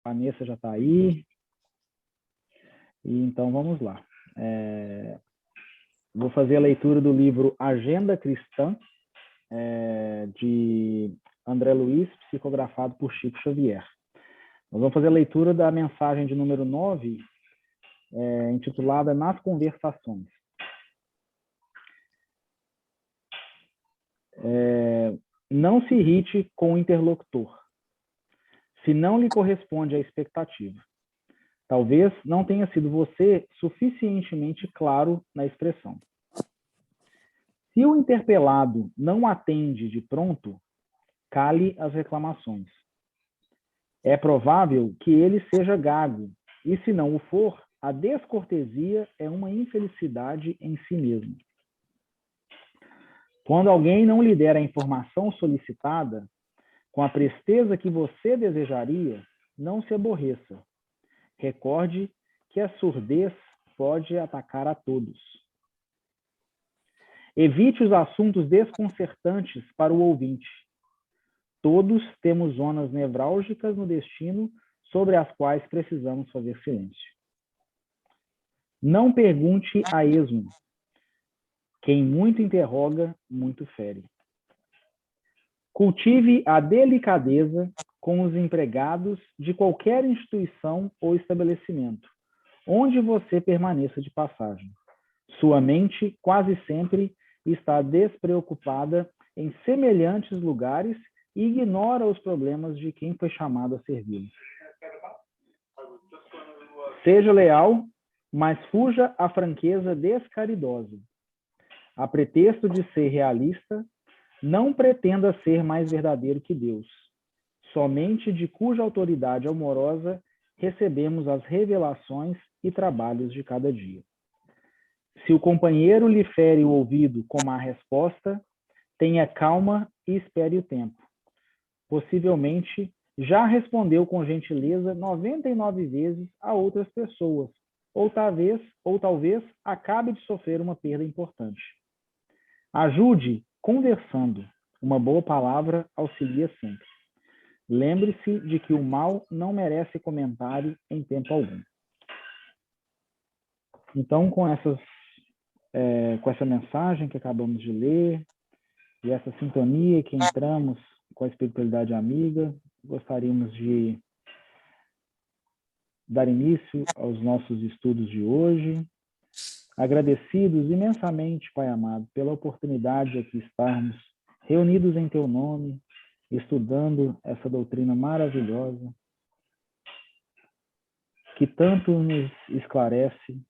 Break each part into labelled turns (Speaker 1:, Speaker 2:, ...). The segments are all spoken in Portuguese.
Speaker 1: A Vanessa já está aí. E então vamos lá. Vou fazer a leitura do livro Agenda Cristã, de André Luiz, psicografado por Chico Xavier. Nós vamos fazer a leitura da mensagem de número 9, intitulada Nas Conversações. Não se irrite com o interlocutor, se não lhe corresponde à expectativa. Talvez não tenha sido você suficientemente claro na expressão. Se o interpelado não atende de pronto, cale as reclamações. É provável que ele seja gago, e se não o for, a descortesia é uma infelicidade em si mesmo. Quando alguém não lhe der a informação solicitada, com a presteza que você desejaria, não se aborreça. Recorde que a surdez pode atacar a todos. Evite os assuntos desconcertantes para o ouvinte. Todos temos zonas nevrálgicas no destino sobre as quais precisamos fazer silêncio. Não pergunte a esmo. Quem muito interroga, muito fere. Cultive a delicadeza com os empregados de qualquer instituição ou estabelecimento, onde você permaneça de passagem. Sua mente quase sempre está despreocupada em semelhantes lugares e ignora os problemas de quem foi chamado a servi-lo. Seja leal, mas fuja à franqueza descaridosa. A pretexto de ser realista, não pretenda ser mais verdadeiro que Deus. Somente de cuja autoridade amorosa recebemos as revelações e trabalhos de cada dia. Se o companheiro lhe fere o ouvido com má resposta, tenha calma e espere o tempo. Possivelmente, já respondeu com gentileza 99 vezes a outras pessoas, ou talvez acabe de sofrer uma perda importante. Ajude conversando. Uma boa palavra auxilia sempre. Lembre-se de que o mal não merece comentário em tempo algum. Então, com essa mensagem que acabamos de ler, e essa sintonia que entramos com a espiritualidade amiga, gostaríamos de dar início aos nossos estudos de hoje. Agradecidos imensamente, Pai amado, pela oportunidade de aqui estarmos reunidos em Teu nome, estudando essa doutrina maravilhosa, que tanto nos esclarece,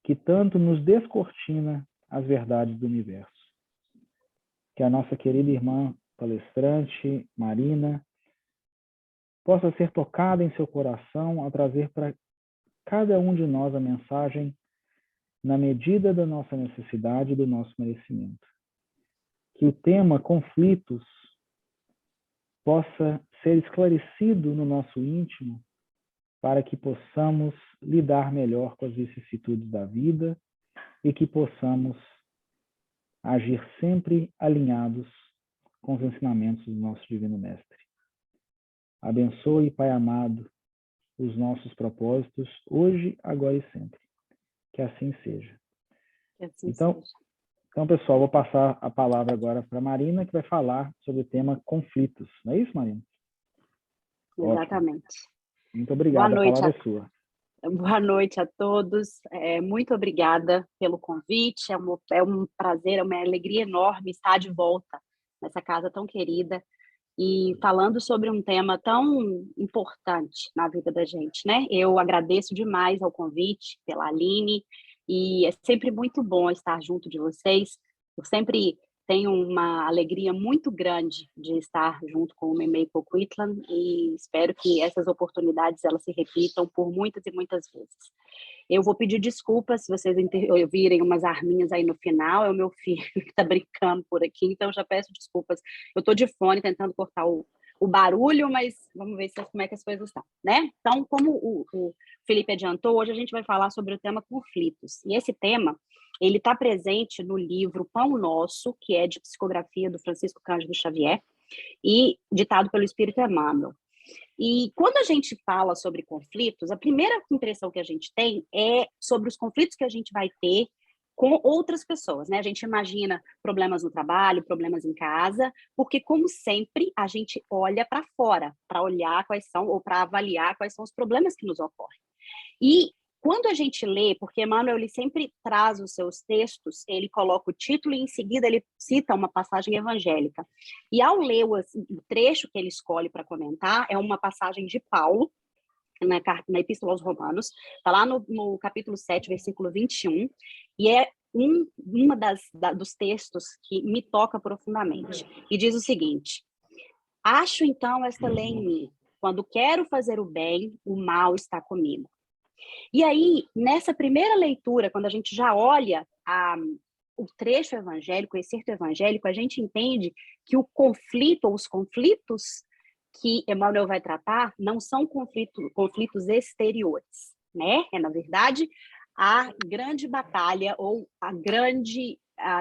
Speaker 1: que tanto nos descortina as verdades do universo. Que a nossa querida irmã palestrante, Marina, possa ser tocada em seu coração ao trazer para cada um de nós a mensagem na medida da nossa necessidade e do nosso merecimento. Que o tema conflitos possa ser esclarecido no nosso íntimo para que possamos lidar melhor com as vicissitudes da vida e que possamos agir sempre alinhados com os ensinamentos do nosso Divino Mestre. Abençoe, Pai amado, os nossos propósitos, hoje, agora e sempre. Que assim seja.
Speaker 2: Que assim
Speaker 1: Então,
Speaker 2: seja.
Speaker 1: pessoal, vou passar a palavra agora para a Marina, que vai falar sobre o tema conflitos. Não é isso, Marina?
Speaker 2: Exatamente.
Speaker 1: Ótimo. Muito obrigado, a palavra é sua.
Speaker 2: Boa noite a todos. Muito obrigada pelo convite. É um prazer, é uma alegria enorme estar de volta nessa casa tão querida e falando sobre um tema tão importante na vida da gente, né? Eu agradeço demais ao convite pela Aline e é sempre muito bom estar junto de vocês. Eu sempre tenho uma alegria muito grande de estar junto com o Memei Coquitlam e espero que essas oportunidades elas se repitam por muitas e muitas vezes. Eu vou pedir desculpas se vocês ouvirem umas arminhas aí no final, é o meu filho que está brincando por aqui, então já peço desculpas. Eu estou de fone tentando cortar o barulho, mas vamos ver como é que as coisas estão, né? Então, como o Felipe adiantou, hoje a gente vai falar sobre o tema conflitos. E esse tema, ele está presente no livro Pão Nosso, que é de psicografia do Francisco Cândido Xavier, e ditado pelo Espírito Emmanuel. E quando a gente fala sobre conflitos, a primeira impressão que a gente tem é sobre os conflitos que a gente vai ter com outras pessoas, né? A gente imagina problemas no trabalho, problemas em casa, porque, como sempre, a gente olha para fora, para olhar quais são, ou para avaliar quais são os problemas que nos ocorrem. E quando a gente lê, porque Emmanuel ele sempre traz os seus textos, ele coloca o título e em seguida ele cita uma passagem evangélica. E ao ler o trecho que ele escolhe para comentar, é uma passagem de Paulo, na Epístola aos Romanos, está lá no capítulo 7, versículo 21, e é uma dos textos que me toca profundamente. E diz o seguinte: acho então esta lei em mim, quando quero fazer o bem, o mal está comigo. E aí, nessa primeira leitura, quando a gente já olha o trecho evangélico, o excerto evangélico, a gente entende que o conflito, ou os conflitos que Emmanuel vai tratar, não são conflitos exteriores, né? É, na verdade, a grande batalha ou a grande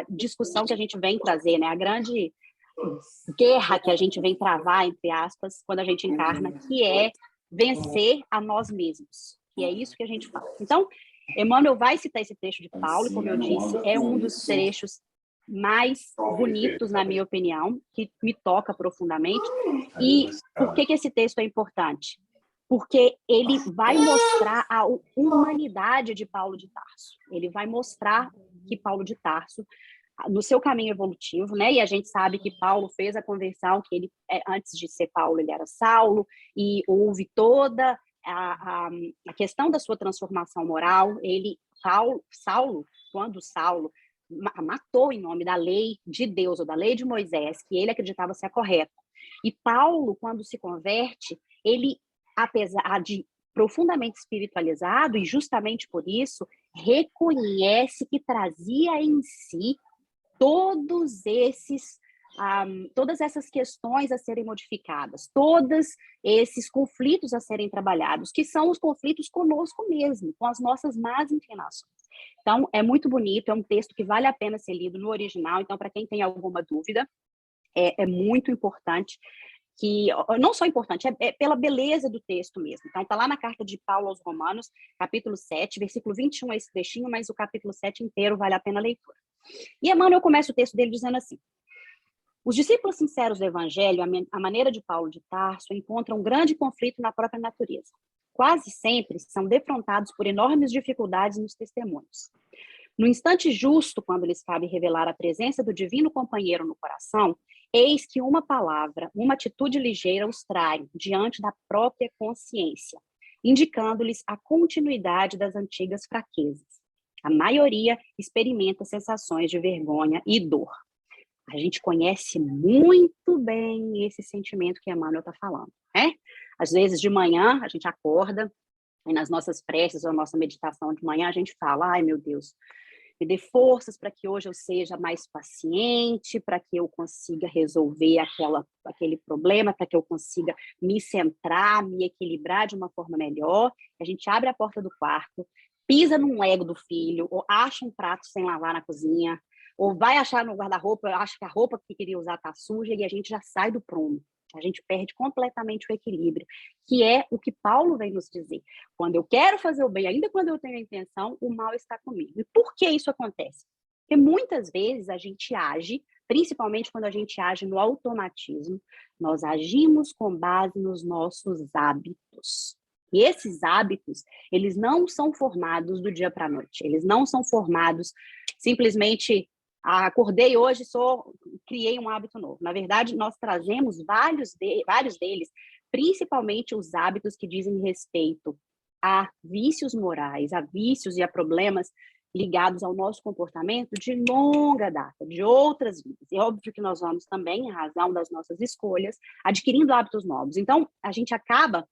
Speaker 2: discussão que a gente vem trazer, né? A grande guerra que a gente vem travar, entre aspas, quando a gente encarna, que é vencer a nós mesmos. E é isso que a gente fala. Então, Emmanuel vai citar esse trecho de Paulo, e como eu disse, é um dos trechos mais bonitos, na minha opinião, que me toca profundamente. E por que esse texto é importante? Porque ele vai mostrar a humanidade de Paulo de Tarso. Ele vai mostrar que Paulo de Tarso, no seu caminho evolutivo, né? E a gente sabe que Paulo fez a conversão, que ele, antes de ser Paulo, ele era Saulo, e houve toda a questão da sua transformação moral. Saulo, quando Saulo matou em nome da lei de Deus, ou da lei de Moisés, que ele acreditava ser a correta. E Paulo, quando se converte, ele, apesar de profundamente espiritualizado, e justamente por isso, reconhece que trazia em si todas essas questões a serem modificadas, todos esses conflitos a serem trabalhados, que são os conflitos conosco mesmo, com as nossas más inclinações. Então, é muito bonito, é um texto que vale a pena ser lido no original. Então, para quem tem alguma dúvida, é muito importante, que não só importante, é pela beleza do texto mesmo. Então, está lá na carta de Paulo aos Romanos, capítulo 7, versículo 21 é esse trechinho, mas o capítulo 7 inteiro vale a pena a leitura. E Emmanuel começa o texto dele dizendo assim: os discípulos sinceros do Evangelho, à maneira de Paulo de Tarso, encontram um grande conflito na própria natureza. Quase sempre são defrontados por enormes dificuldades nos testemunhos. No instante justo, quando lhes cabe revelar a presença do divino companheiro no coração, eis que uma palavra, uma atitude ligeira os trai diante da própria consciência, indicando-lhes a continuidade das antigas fraquezas. A maioria experimenta sensações de vergonha e dor. A gente conhece muito bem esse sentimento que Emmanuel está falando, né? Às vezes, de manhã, a gente acorda, e nas nossas preces ou nossa meditação de manhã, a gente fala: ai, meu Deus, me dê forças para que hoje eu seja mais paciente, para que eu consiga resolver aquele problema, para que eu consiga me centrar, me equilibrar de uma forma melhor. A gente abre a porta do quarto, pisa num Lego do filho, ou acha um prato sem lavar na cozinha, ou vai achar no guarda-roupa, acha que a roupa que queria usar está suja, e a gente já sai do prumo. A gente perde completamente o equilíbrio, que é o que Paulo vem nos dizer. Quando eu quero fazer o bem, ainda quando eu tenho a intenção, o mal está comigo. E por que isso acontece? Porque muitas vezes a gente age, principalmente quando a gente age no automatismo, nós agimos com base nos nossos hábitos. E esses hábitos, eles não são formados do dia para a noite. Eles não são formados simplesmente: acordei hoje, criei um hábito novo. Na verdade, nós trazemos vários deles, principalmente os hábitos que dizem respeito a vícios morais, a vícios e a problemas ligados ao nosso comportamento de longa data, de outras vidas. E óbvio que nós vamos também, em razão das nossas escolhas, adquirindo hábitos novos. Então, a gente acaba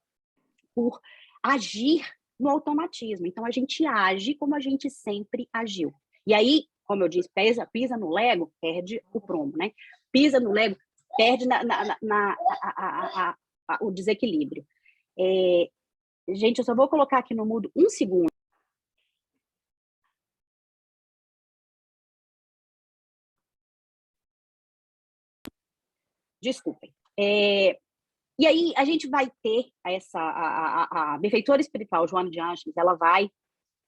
Speaker 2: por agir no automatismo. Então, a gente age como a gente sempre agiu. E aí, como eu disse, pisa no Lego, perde o prumo, né? Pisa no Lego, perde o desequilíbrio. Gente, eu só vou colocar aqui no mudo um segundo. Desculpem. E aí a gente vai ter a benfeitora espiritual Joana de Ângeles, ela vai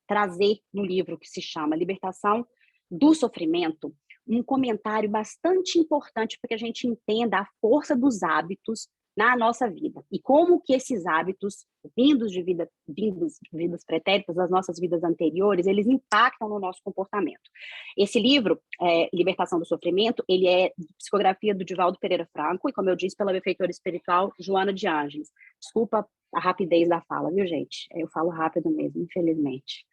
Speaker 2: trazer no livro que se chama Libertação do Sofrimento, um comentário bastante importante para que a gente entenda a força dos hábitos na nossa vida e como que esses hábitos vindos de vidas pretéritas, das nossas vidas anteriores, eles impactam no nosso comportamento. Esse livro, Libertação do Sofrimento, ele é psicografia do Divaldo Pereira Franco e, como eu disse, pela benfeitora espiritual Joana de Ângeles. Desculpa a rapidez da fala, viu, gente? Eu falo rápido mesmo, infelizmente.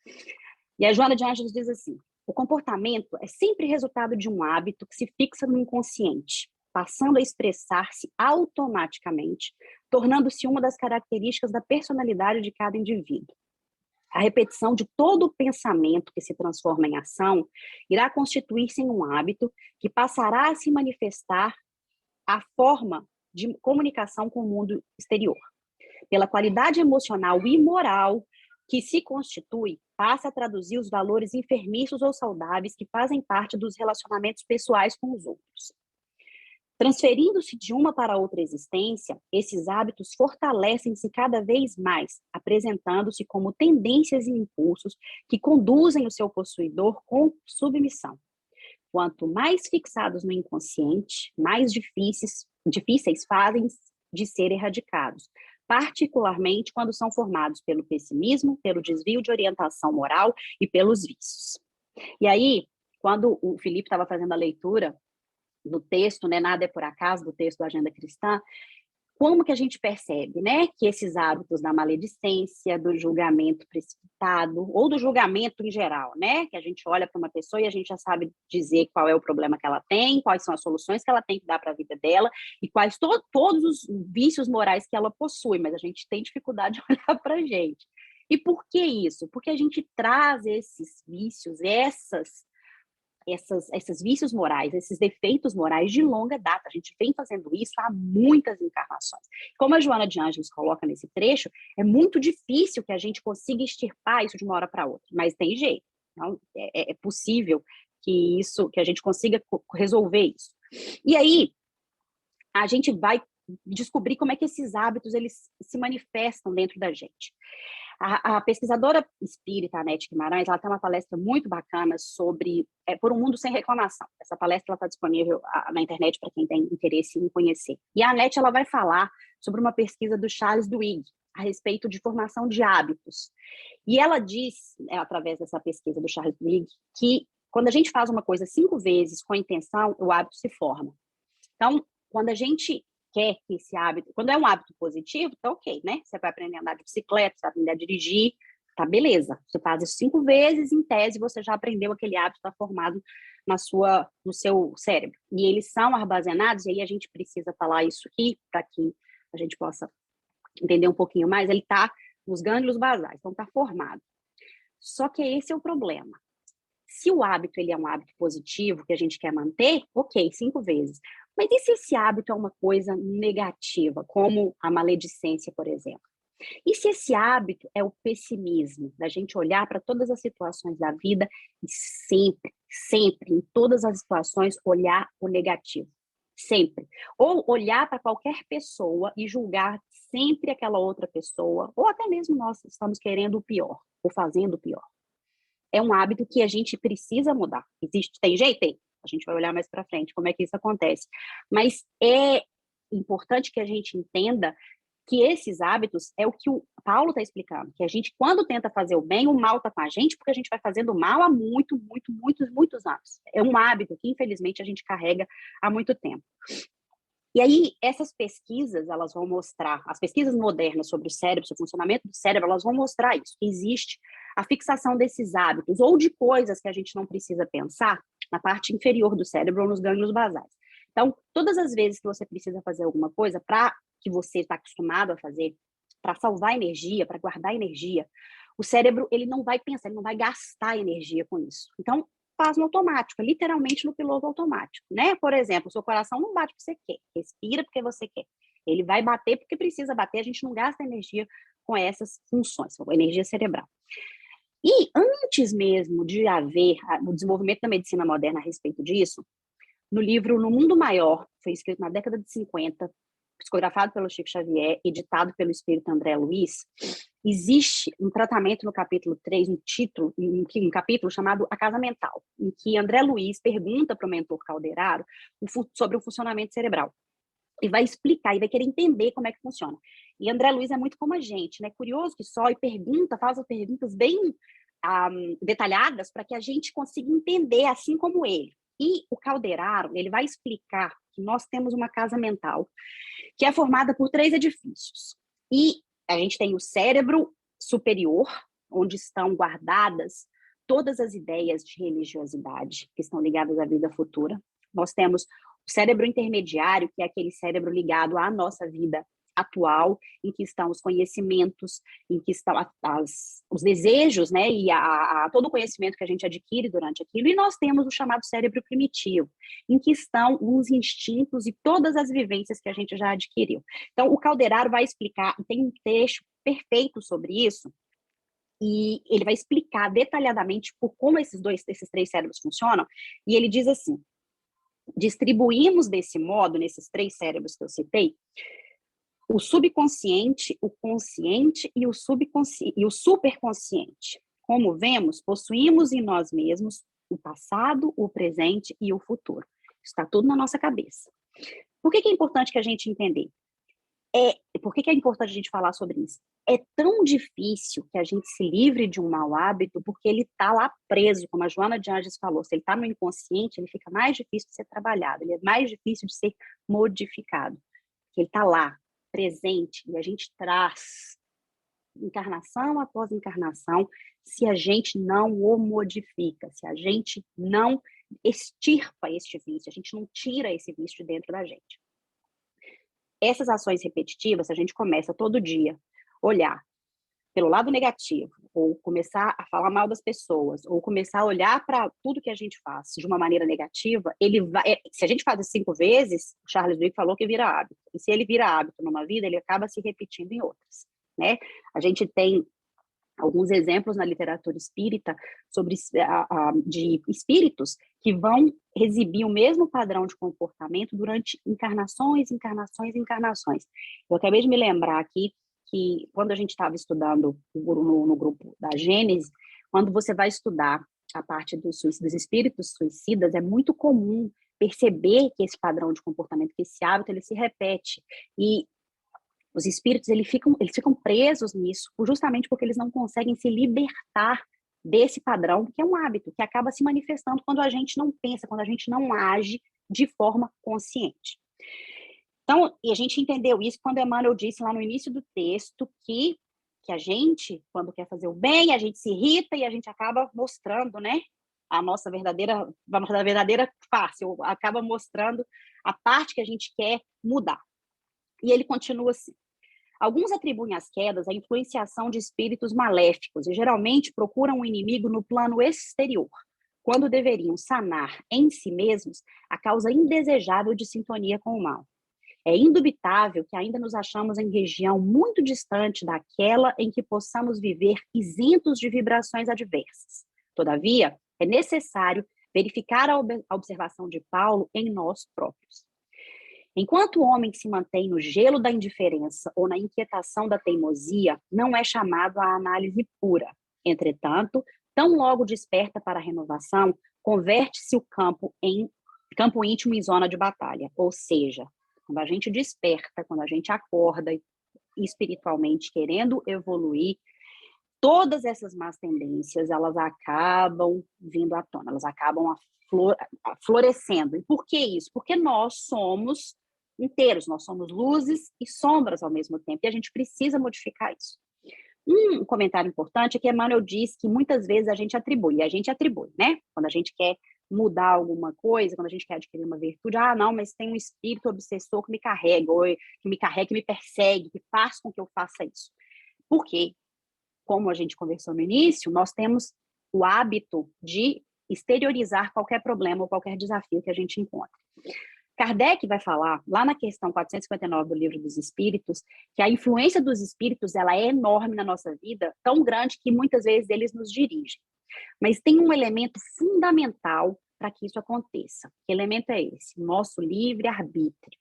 Speaker 2: E a Joana de Ângeles diz assim: o comportamento é sempre resultado de um hábito que se fixa no inconsciente, passando a expressar-se automaticamente, tornando-se uma das características da personalidade de cada indivíduo. A repetição de todo o pensamento que se transforma em ação irá constituir-se em um hábito que passará a se manifestar a forma de comunicação com o mundo exterior. Pela qualidade emocional e moral que se constitui, passa a traduzir os valores enfermiços ou saudáveis que fazem parte dos relacionamentos pessoais com os outros. Transferindo-se de uma para outra existência, esses hábitos fortalecem-se cada vez mais, apresentando-se como tendências e impulsos que conduzem o seu possuidor com submissão. Quanto mais fixados no inconsciente, mais difíceis fazem de ser erradicados, particularmente quando são formados pelo pessimismo, pelo desvio de orientação moral e pelos vícios. E aí, quando o Felipe estava fazendo a leitura do texto, né, Nada é por acaso, do texto da Agenda Cristã, como que a gente percebe, né, que esses hábitos da maledicência, do julgamento precipitado, ou do julgamento em geral, né, que a gente olha para uma pessoa e a gente já sabe dizer qual é o problema que ela tem, quais são as soluções que ela tem que dar para a vida dela, e quais todos os vícios morais que ela possui, mas a gente tem dificuldade de olhar para a gente. E por que isso? Porque a gente traz esses vícios, esses vícios morais, esses defeitos morais de longa data. A gente vem fazendo isso há muitas encarnações. Como a Joana de Ângeles coloca nesse trecho, é muito difícil que a gente consiga extirpar isso de uma hora para outra, mas tem jeito. Então, é possível que a gente consiga resolver isso. E aí, a gente vai descobrir como é que esses hábitos eles se manifestam dentro da gente. A pesquisadora espírita, Anete Guimarães, ela tem uma palestra muito bacana sobre Por um Mundo Sem Reclamação. Essa palestra está disponível na internet para quem tem interesse em conhecer. E a Anete ela vai falar sobre uma pesquisa do Charles Duhigg a respeito de formação de hábitos. E ela diz, através dessa pesquisa do Charles Duhigg, que quando a gente faz uma coisa 5 vezes com a intenção, o hábito se forma. Então, quando a gente quer que esse hábito, quando é um hábito positivo, tá ok, né? Você vai aprender a andar de bicicleta, você vai aprender a dirigir, tá beleza. Você faz isso 5 vezes, em tese, você já aprendeu aquele hábito, está formado no seu cérebro. E eles são armazenados, e aí a gente precisa falar isso aqui, para que a gente possa entender um pouquinho mais, ele está nos gânglios basais, então está formado. Só que esse é o problema. Se o hábito ele é um hábito positivo, que a gente quer manter, ok, 5 vezes. Mas e se esse hábito é uma coisa negativa, como a maledicência, por exemplo? E se esse hábito é o pessimismo, da gente olhar para todas as situações da vida e sempre, em todas as situações, olhar o negativo? Sempre. Ou olhar para qualquer pessoa e julgar sempre aquela outra pessoa, ou até mesmo nós estamos querendo o pior, ou fazendo o pior. É um hábito que a gente precisa mudar. Tem jeito? Tem. A gente vai olhar mais para frente como é que isso acontece. Mas é importante que a gente entenda que esses hábitos é o que o Paulo está explicando, que a gente, quando tenta fazer o bem, o mal está com a gente, porque a gente vai fazendo mal há muitos anos. É um hábito que, infelizmente, a gente carrega há muito tempo. E aí, essas pesquisas, elas vão mostrar, as pesquisas modernas sobre o cérebro, sobre o funcionamento do cérebro, elas vão mostrar isso, que existe a fixação desses hábitos, ou de coisas que a gente não precisa pensar, na parte inferior do cérebro ou nos gânglios basais. Então, todas as vezes que você precisa fazer alguma coisa, para que você está acostumado a fazer, para salvar energia, para guardar energia, o cérebro, ele não vai pensar, ele não vai gastar energia com isso. Então, faz no automático, literalmente no piloto automático, né? Por exemplo, o seu coração não bate porque você quer, respira porque você quer. Ele vai bater porque precisa bater, a gente não gasta energia com essas funções, energia cerebral. E antes mesmo de haver o desenvolvimento da medicina moderna a respeito disso, no livro No Mundo Maior, foi escrito na década de 50, psicografado pelo Chico Xavier, editado pelo espírito André Luiz, existe um tratamento no capítulo 3, um capítulo chamado A Casa Mental, em que André Luiz pergunta para o mentor Calderaro sobre o funcionamento cerebral. E vai explicar, e vai querer entender como é que funciona. E André Luiz é muito como a gente, né? Curioso que só, e faz as perguntas bem detalhadas para que a gente consiga entender, assim como ele. E o Calderaro, ele vai explicar que nós temos uma casa mental que é formada por 3 edifícios. E a gente tem o cérebro superior, onde estão guardadas todas as ideias de religiosidade que estão ligadas à vida futura. Nós temos o cérebro intermediário, que é aquele cérebro ligado à nossa vida atual, em que estão os conhecimentos, em que estão os desejos, né, e todo o conhecimento que a gente adquire durante aquilo. E nós temos o chamado cérebro primitivo, em que estão os instintos e todas as vivências que a gente já adquiriu. Então, o Calderaro vai explicar, tem um texto perfeito sobre isso, e ele vai explicar detalhadamente por como esses 3 cérebros funcionam, e ele diz assim: distribuímos desse modo, nesses 3 cérebros que eu citei, o subconsciente, o consciente e o superconsciente. Como vemos, possuímos em nós mesmos o passado, o presente e o futuro. Está tudo na nossa cabeça. Por que é importante que a gente entender? Por que é importante a gente falar sobre isso? É tão difícil que a gente se livre de um mau hábito porque ele está lá preso, como a Joana de Anjos falou. Se ele está no inconsciente, ele fica mais difícil de ser trabalhado, ele é mais difícil de ser modificado. Porque ele está lá, presente, e a gente traz encarnação após encarnação se a gente não o modifica, se a gente não extirpa este vício, a gente não tira esse vício de dentro da gente. Essas ações repetitivas, se a gente começa todo dia a olhar pelo lado negativo, ou começar a falar mal das pessoas, ou começar a olhar para tudo que a gente faz de uma maneira negativa, se a gente faz 5 vezes, o Charles Duhigg falou que vira hábito. E se ele vira hábito numa vida, ele acaba se repetindo em outras, né? A gente tem alguns exemplos na literatura espírita de espíritos que vão exibir o mesmo padrão de comportamento durante encarnações. Eu acabei de me lembrar aqui que quando a gente estava estudando no grupo da Gênese, quando você vai estudar a parte dos espíritos suicidas, é muito comum perceber que esse padrão de comportamento, que esse hábito, ele se repete. E os espíritos, eles ficam presos nisso, justamente porque eles não conseguem se libertar desse padrão, que é um hábito, que acaba se manifestando quando a gente não pensa, quando a gente não age de forma consciente. Então, e a gente entendeu isso quando Emmanuel disse lá no início do texto que a gente, quando quer fazer o bem, a gente se irrita e a gente acaba mostrando, né, a nossa verdadeira face, ou acaba mostrando a parte que a gente quer mudar. E ele continua assim: alguns atribuem às quedas a influenciação de espíritos maléficos e geralmente procuram um inimigo no plano exterior, quando deveriam sanar em si mesmos a causa indesejável de sintonia com o mal. É indubitável que ainda nos achamos em região muito distante daquela em que possamos viver isentos de vibrações adversas. Todavia, é necessário verificar a observação de Paulo em nós próprios. Enquanto o homem se mantém no gelo da indiferença ou na inquietação da teimosia, não é chamado à análise pura. Entretanto, tão logo desperta para a renovação, converte-se o campo íntimo em zona de batalha. Ou seja, quando a gente desperta, quando a gente acorda espiritualmente querendo evoluir, todas essas más tendências, elas acabam vindo à tona, elas acabam florescendo. E por que isso? Porque nós somos inteiros, nós somos luzes e sombras ao mesmo tempo, e a gente precisa modificar isso. Um comentário importante é que Emmanuel diz que muitas vezes a gente atribui, né? Quando a gente quer mudar alguma coisa, quando a gente quer adquirir uma virtude, não, mas tem um espírito obsessor que me carrega, ou que me persegue, que faz com que eu faça isso. Por quê? Como a gente conversou no início, nós temos o hábito de exteriorizar qualquer problema ou qualquer desafio que a gente encontra. Kardec vai falar, lá na questão 459 do Livro dos Espíritos, que a influência dos espíritos ela é enorme na nossa vida, tão grande que muitas vezes eles nos dirigem. Mas tem um elemento fundamental para que isso aconteça. Que elemento é esse? Nosso livre-arbítrio.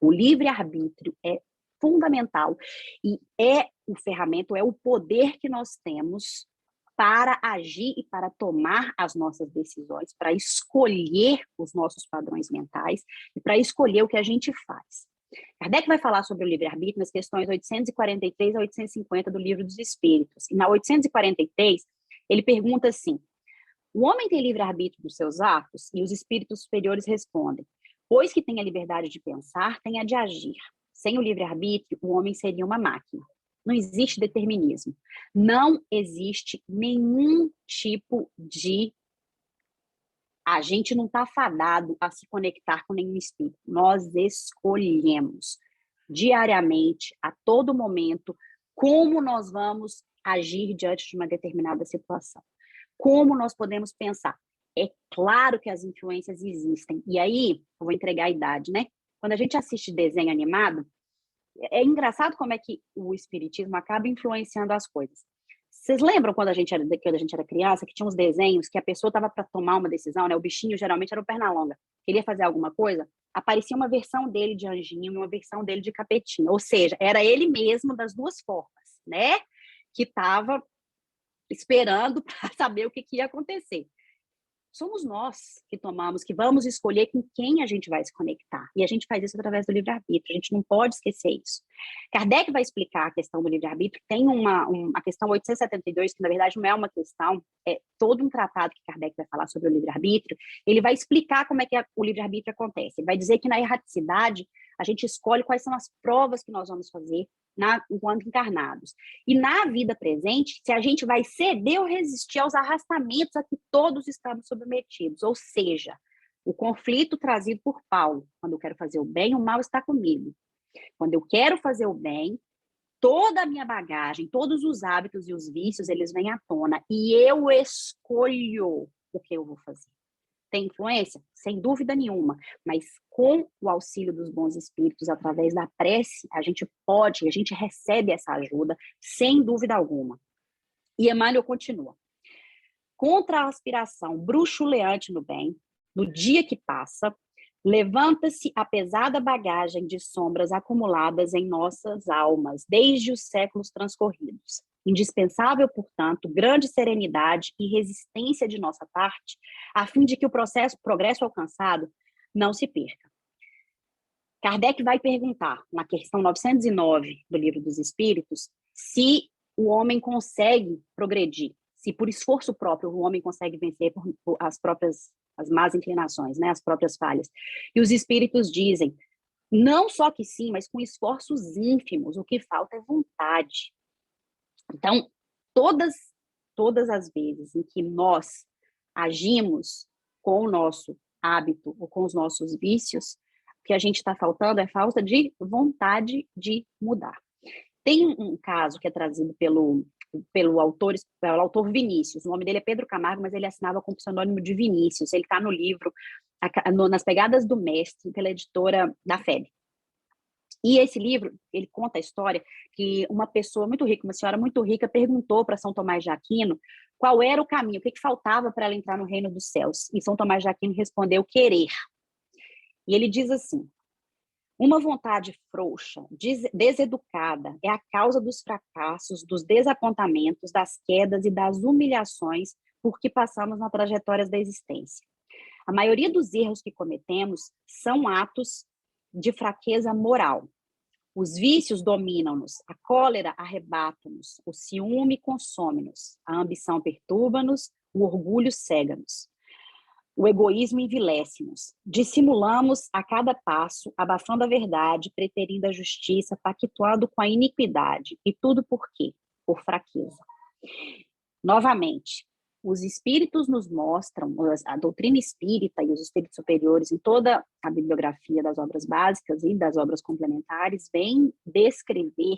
Speaker 2: O livre-arbítrio é fundamental e é o ferramenta, é o poder que nós temos para agir e para tomar as nossas decisões, para escolher os nossos padrões mentais e para escolher o que a gente faz. Kardec vai falar sobre o livre-arbítrio nas questões 843 a 850 do Livro dos Espíritos. E na 843, ele pergunta assim: o homem tem livre-arbítrio dos seus atos? E os espíritos superiores respondem: pois que tem a liberdade de pensar, tem a de agir. Sem o livre-arbítrio, o homem seria uma máquina. Não existe determinismo. Não existe nenhum tipo de... A gente não está fadado a se conectar com nenhum espírito. Nós escolhemos diariamente, a todo momento, como nós vamos agir diante de uma determinada situação. Como nós podemos pensar. É claro que as influências existem. E aí, eu vou entregar a idade, né? Quando a gente assiste desenho animado, é engraçado como é que o espiritismo acaba influenciando as coisas. Vocês lembram quando a gente era criança, que tinha uns desenhos que a pessoa estava para tomar uma decisão, né? O bichinho geralmente era o Pernalonga. Queria fazer alguma coisa, aparecia uma versão dele de anjinho e uma versão dele de capetinho. Ou seja, era ele mesmo das duas formas, né? Que estava esperando para saber o que ia acontecer. Somos nós que tomamos, que vamos escolher com quem a gente vai se conectar. E a gente faz isso através do livre-arbítrio. A gente não pode esquecer isso. Kardec vai explicar a questão do livre-arbítrio. Tem a questão 872, que na verdade não é uma questão, é todo um tratado que Kardec vai falar sobre o livre-arbítrio. Ele vai explicar como é que o livre-arbítrio acontece. Ele vai dizer que na erraticidade a gente escolhe quais são as provas que nós vamos fazer enquanto encarnados. E na vida presente, se a gente vai ceder ou resistir aos arrastamentos a que todos estamos submetidos. Ou seja, o conflito trazido por Paulo. Quando eu quero fazer o bem, o mal está comigo. Quando eu quero fazer o bem, toda a minha bagagem, todos os hábitos e os vícios, eles vêm à tona. E eu escolho o que eu vou fazer. Tem influência? Sem dúvida nenhuma. Mas com o auxílio dos bons espíritos, através da prece, a gente recebe essa ajuda, sem dúvida alguma. E Emmanuel continua. Contra a aspiração bruxuleante no bem, no dia que passa, levanta-se a pesada bagagem de sombras acumuladas em nossas almas, desde os séculos transcorridos. Indispensável, portanto, grande serenidade e resistência de nossa parte, a fim de que o progresso alcançado não se perca. Kardec vai perguntar, na questão 909 do Livro dos Espíritos, se o homem consegue progredir, se por esforço próprio o homem consegue vencer por as más inclinações, né, as próprias falhas. E os espíritos dizem, não só que sim, mas com esforços ínfimos, o que falta é vontade. Então, todas as vezes em que nós agimos com o nosso hábito ou com os nossos vícios, o que a gente está faltando é falta de vontade de mudar. Tem um caso que é trazido pelo autor Vinícius. O nome dele é Pedro Camargo, mas ele assinava com o pseudônimo de Vinícius. Ele está no livro Nas Pegadas do Mestre, pela editora da FEB. E esse livro, ele conta a história que uma pessoa muito rica, uma senhora muito rica, perguntou para São Tomás de Aquino qual era o caminho, o que faltava para ela entrar no reino dos céus. E São Tomás de Aquino respondeu, querer. E ele diz assim, uma vontade frouxa, deseducada, é a causa dos fracassos, dos desapontamentos, das quedas e das humilhações por que passamos na trajetória da existência. A maioria dos erros que cometemos são atos de fraqueza moral. Os vícios dominam-nos, a cólera arrebata-nos, o ciúme consome-nos, a ambição perturba-nos, o orgulho cega-nos. O egoísmo envilece-nos. Dissimulamos a cada passo, abafando a verdade, preterindo a justiça, pactuando com a iniquidade. E tudo por quê? Por fraqueza. Novamente, os espíritos nos mostram, a doutrina espírita e os espíritos superiores, em toda a bibliografia das obras básicas e das obras complementares, vem descrever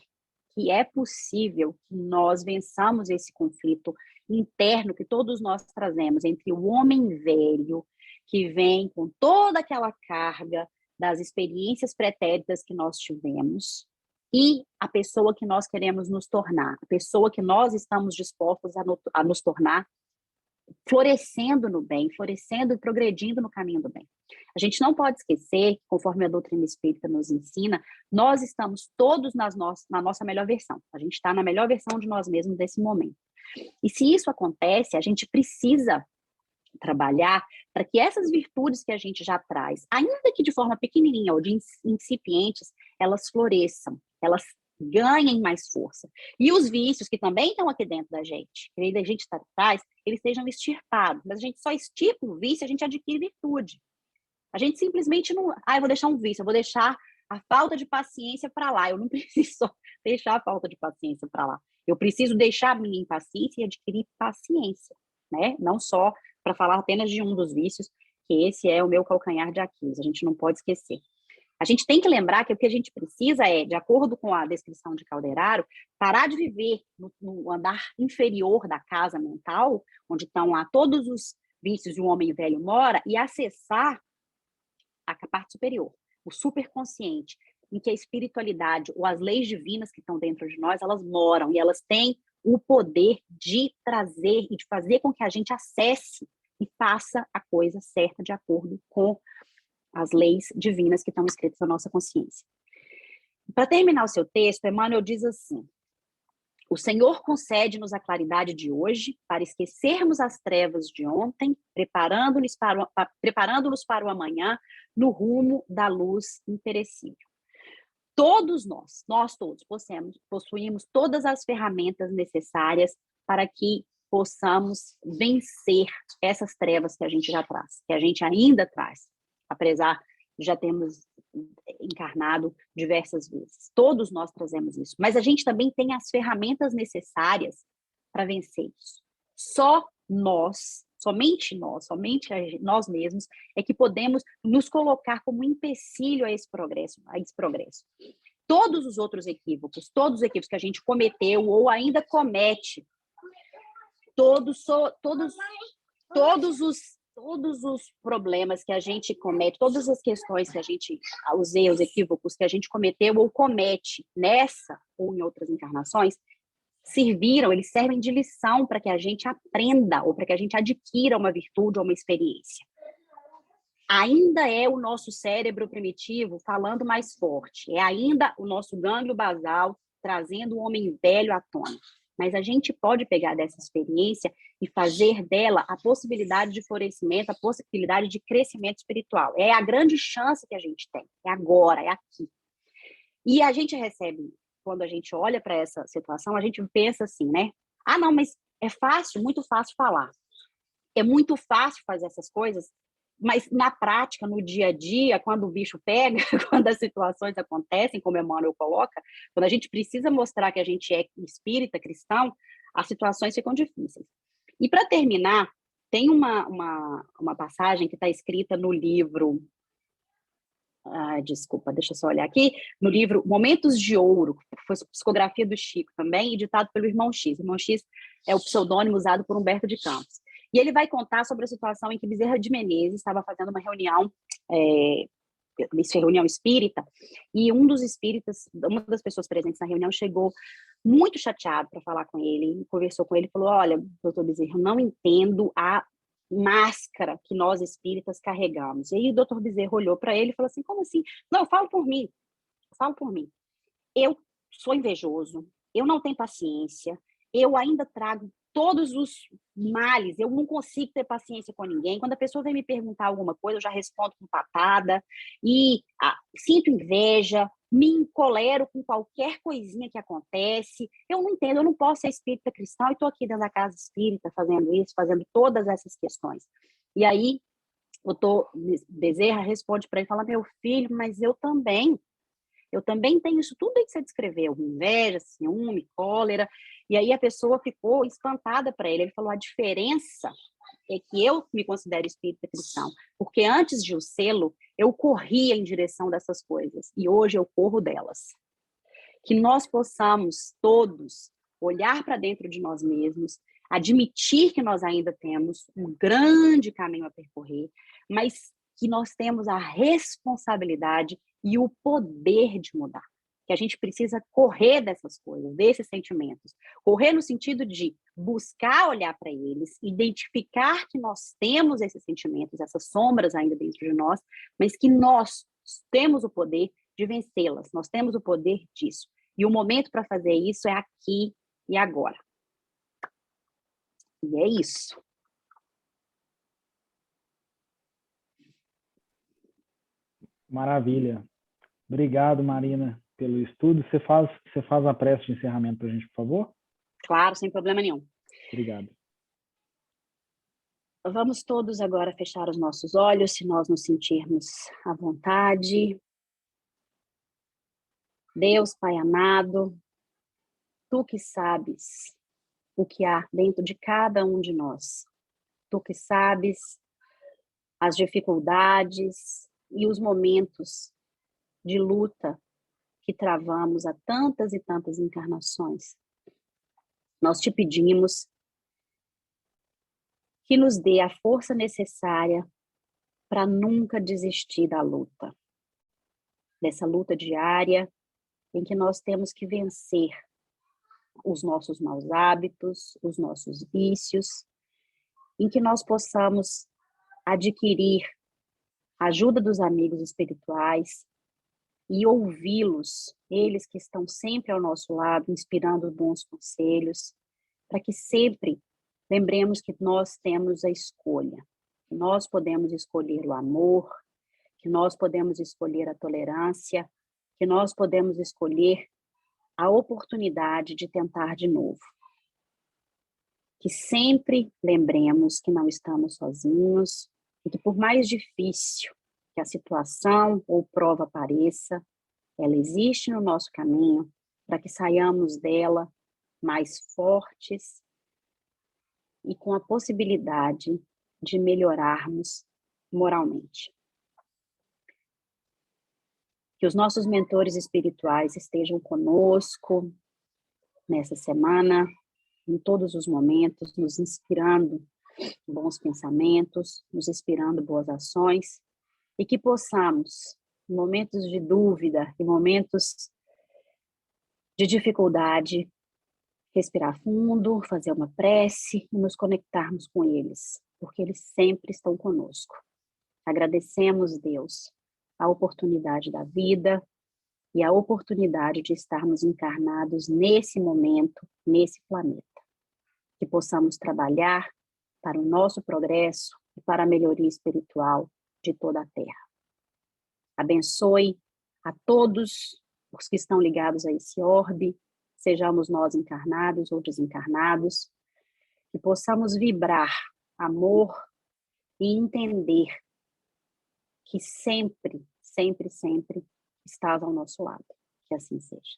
Speaker 2: que é possível que nós vençamos esse conflito interno que todos nós trazemos entre o homem velho, que vem com toda aquela carga das experiências pretéritas que nós tivemos, e a pessoa que nós queremos nos tornar, a pessoa que nós estamos dispostos a nos tornar florescendo no bem, florescendo e progredindo no caminho do bem. A gente não pode esquecer, conforme a doutrina espírita nos ensina, nós estamos todos na nossa melhor versão. A gente está na melhor versão de nós mesmos nesse momento. E se isso acontece, a gente precisa trabalhar para que essas virtudes que a gente já traz, ainda que de forma pequenininha ou de incipientes, elas floresçam, elas ganhem mais força. E os vícios que também estão aqui dentro da gente, que a gente traz, eles sejam extirpados. Mas a gente só extirpa o vício, a gente adquire virtude. A gente simplesmente não... eu vou deixar um vício, eu vou deixar a falta de paciência para lá. Eu não preciso deixar a falta de paciência para lá. Eu preciso deixar a minha impaciência e adquirir paciência, né? Não só para falar apenas de um dos vícios, que esse é o meu calcanhar de Aquiles. A gente não pode esquecer. A gente tem que lembrar que o que a gente precisa é, de acordo com a descrição de Calderaro, parar de viver no andar inferior da casa mental, onde estão lá todos os vícios e o homem velho mora, e acessar a parte superior, o superconsciente, em que a espiritualidade ou as leis divinas que estão dentro de nós, elas moram e elas têm o poder de trazer e de fazer com que a gente acesse e faça a coisa certa de acordo com as leis divinas que estão escritas na nossa consciência. Para terminar o seu texto, Emmanuel diz assim: o Senhor concede-nos a claridade de hoje para esquecermos as trevas de ontem, preparando-nos para o amanhã no rumo da luz imperecível. Todos nós todos possuímos todas as ferramentas necessárias para que possamos vencer essas trevas que a gente já traz, que a gente ainda traz, apesar de já termos encarnado diversas vezes. Todos nós trazemos isso, mas a gente também tem as ferramentas necessárias para vencer isso. Somente nós mesmos é que podemos nos colocar como empecilho a esse progresso. Todos os outros equívocos, todos os equívocos que a gente cometeu ou ainda comete, todos os problemas que a gente comete, todas as questões que a gente, os erros, equívocos que a gente cometeu ou comete nessa ou em outras encarnações, eles servem de lição para que a gente aprenda ou para que a gente adquira uma virtude ou uma experiência. Ainda é o nosso cérebro primitivo falando mais forte, é ainda o nosso gânglio basal trazendo o homem velho à tona. Mas a gente pode pegar dessa experiência e fazer dela a possibilidade de florescimento, a possibilidade de crescimento espiritual. É a grande chance que a gente tem, é agora, é aqui. E a gente recebe, quando a gente olha para essa situação, a gente pensa assim, né? Não, mas é fácil, muito fácil falar. É muito fácil fazer essas coisas, mas na prática, no dia a dia, quando o bicho pega, quando as situações acontecem, como Emmanuel coloca, quando a gente precisa mostrar que a gente é espírita, cristão, as situações ficam difíceis. E para terminar, tem uma passagem que está escrita no livro... desculpa, deixa eu só olhar aqui, no livro Momentos de Ouro, que foi psicografia do Chico também, editado pelo Irmão X. Irmão X é o pseudônimo usado por Humberto de Campos. E ele vai contar sobre a situação em que Bezerra de Menezes estava fazendo uma reunião, reunião espírita, e um dos espíritas, uma das pessoas presentes na reunião, chegou muito chateado para falar com ele, conversou com ele e falou: olha, doutor Bezerra, eu não entendo a máscara que nós espíritas carregamos. E aí o doutor Bezerra olhou para ele e falou assim: como assim? Não, eu falo por mim. Eu sou invejoso, eu não tenho paciência, eu ainda trago todos os males, eu não consigo ter paciência com ninguém. Quando a pessoa vem me perguntar alguma coisa, eu já respondo com patada, e sinto inveja, me encolero com qualquer coisinha que acontece. Eu não entendo, eu não posso ser espírita cristão e estou aqui dentro da casa espírita fazendo isso, fazendo todas essas questões. E aí, o doutor Bezerra responde para ele, fala: meu filho, mas eu também tenho isso tudo aí que você descreveu, inveja, ciúme, cólera. E aí a pessoa ficou espantada para ele. Ele falou: a diferença é que eu me considero espírita cristão, porque antes de o sê-lo, eu corria em direção dessas coisas, e hoje eu corro delas. Que nós possamos todos olhar para dentro de nós mesmos, admitir que nós ainda temos um grande caminho a percorrer, mas que nós temos a responsabilidade e o poder de mudar. que a gente precisa correr dessas coisas, desses sentimentos. Correr no sentido de buscar olhar para eles, identificar que nós temos esses sentimentos, essas sombras ainda dentro de nós, mas que nós temos o poder de vencê-las, nós temos o poder disso. E o momento para fazer isso é aqui e agora. E é isso.
Speaker 1: Maravilha. Obrigado, Marina, pelo estudo. Você faz a prece de encerramento para a gente, por favor?
Speaker 2: Claro, sem problema nenhum.
Speaker 1: Obrigado.
Speaker 2: Vamos todos agora fechar os nossos olhos, se nós nos sentirmos à vontade. Deus, Pai amado, Tu que sabes o que há dentro de cada um de nós. Tu que sabes as dificuldades e os momentos de luta que travamos há tantas e tantas encarnações. Nós te pedimos que nos dê a força necessária para nunca desistir da luta. Dessa luta diária em que nós temos que vencer os nossos maus hábitos, os nossos vícios, em que nós possamos adquirir a ajuda dos amigos espirituais e ouvi-los, eles que estão sempre ao nosso lado, inspirando bons conselhos, para que sempre lembremos que nós temos a escolha, que nós podemos escolher o amor, que nós podemos escolher a tolerância, que nós podemos escolher a oportunidade de tentar de novo. Que sempre lembremos que não estamos sozinhos e que por mais difícil que a situação ou prova pareça, ela existe no nosso caminho para que saiamos dela mais fortes e com a possibilidade de melhorarmos moralmente. Que os nossos mentores espirituais estejam conosco nessa semana, em todos os momentos, nos inspirando bons pensamentos, nos inspirando boas ações, e que possamos, em momentos de dúvida, em momentos de dificuldade, respirar fundo, fazer uma prece e nos conectarmos com eles, porque eles sempre estão conosco. Agradecemos, Deus, a oportunidade da vida e a oportunidade de estarmos encarnados nesse momento, nesse planeta. Que possamos trabalhar para o nosso progresso e para a melhoria espiritual de toda a Terra. Abençoe a todos os que estão ligados a esse orbe, sejamos nós encarnados ou desencarnados, que possamos vibrar amor e entender que sempre, sempre, sempre estás ao nosso lado. Que assim seja.